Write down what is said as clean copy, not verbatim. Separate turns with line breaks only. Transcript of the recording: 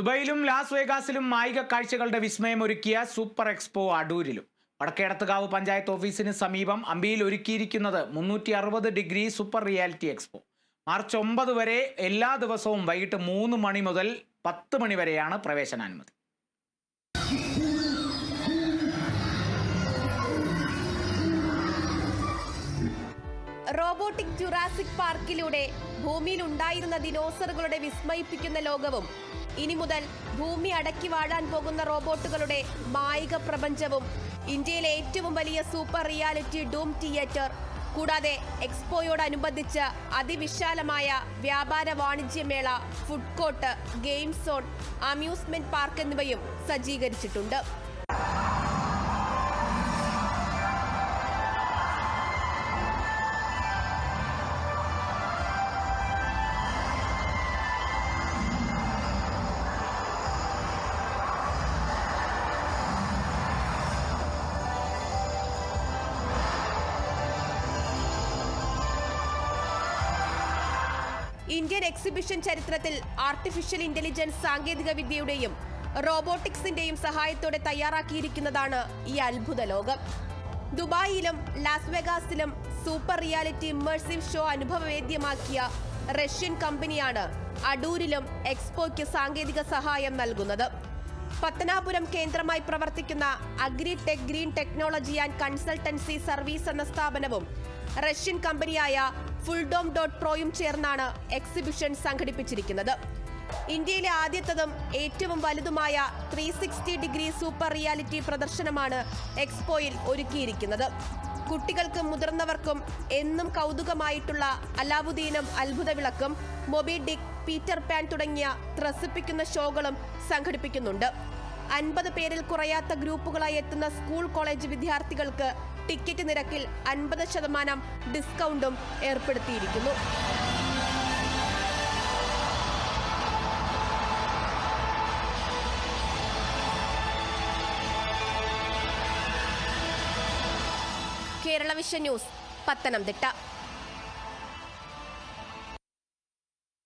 ദുബായിലും Las വേഗാസിലും മായിക കാഴ്ചകളുടെ വിസ്മയമൊരുക്കിയ super expo അടൂരിലും. വടക്കേടത്തുകാവ് panchayat ഓഫീസിന് സമീപം അമ്പിയിൽ ഒരുക്കിയിരിക്കുന്നത് 360 degree super reality expo. March 9 വരെ എല്ലാ ദിവസവും വൈകിട്ട് 3 മണി മുതൽ 10 മണി വരെയാണ് പ്രവേശനാനുമതി.
റോബോട്ടിക് ജുറാസിക് പാർക്കിലൂടെ ഭൂമിയിൽ ഉണ്ടായിരുന്ന ദിനോസറുകളുടെ വിസ്മയിപ്പിക്കുന്ന ലോകവും ഇനി മുതൽ ഭൂമി അടക്കി വാഴാൻ പോകുന്ന റോബോട്ടുകളുടെ മായിക പ്രപഞ്ചവും, ഇന്ത്യയിലെ ഏറ്റവും വലിയ സൂപ്പർ റിയാലിറ്റി ഡൂം തിയേറ്റർ, കൂടാതെ എക്സ്പോയോടനുബന്ധിച്ച് അതിവിശാലമായ വ്യാപാര വാണിജ്യമേള, food court, game zone, amusement park എന്നിവയും സജ്ജീകരിച്ചിട്ടുണ്ട്. ഇന്ത്യൻ എക്സിബിഷൻ ചരിത്രത്തിൽ ആർട്ടിഫിഷ്യൽ ഇന്റലിജൻസ് സാങ്കേതിക വിദ്യയുടെയും റോബോട്ടിക്സിന്റെയും സഹായത്തോടെ തയ്യാറാക്കിയിരിക്കുന്നതാണ് ഈ അത്ഭുത ലോകം. ദുബായിലും ലാസ് വെഗാസിലും സൂപ്പർ റിയാലിറ്റി ഇമ്മേഴ്സീവ് ഷോ അനുഭവവേദ്യമാക്കിയ റഷ്യൻ കമ്പനിയാണ് അടൂരിലും എക്സ്പോയ്ക്ക് സാങ്കേതിക സഹായം നൽകുന്നത്. പത്തനാപുരം കേന്ദ്രമായി പ്രവർത്തിക്കുന്ന agritech green technology and consultancy service എന്ന സ്ഥാപനവും റഷ്യൻ കമ്പനിയായ Fuldom.proയും ചേർന്നാണ് എക്സിബിഷൻ സംഘടിപ്പിച്ചിരിക്കുന്നത്. ഇന്ത്യയിലെ ആദ്യത്തതും ഏറ്റവും വലുതുമായ 360 ഡിഗ്രി സൂപ്പർ റിയാലിറ്റി പ്രദർശനമാണ് എക്സ്പോയിൽ ഒരുക്കിയിരിക്കുന്നത്. കുട്ടികൾക്കും മുതിർന്നവർക്കും എന്നും കൗതുകമായിട്ടുള്ള അലാവുദ്ദീനും അത്ഭുത വിളക്കും, മൊബി ഡിക്, പീറ്റർ പാൻ തുടങ്ങിയ ത്രസിപ്പിക്കുന്ന ഷോകളും സംഘടിപ്പിക്കുന്നുണ്ട്. 50 പേരിൽ കുറയാത്ത ഗ്രൂപ്പുകളായി എത്തുന്ന സ്കൂൾ കോളേജ് വിദ്യാർത്ഥികൾക്ക് ടിക്കറ്റ് നിരക്കിൽ 50% ഡിസ്കൗണ്ടും ഏർപ്പെടുത്തിയിരിക്കുന്നു. Kerala vision news, Pathanamthitta.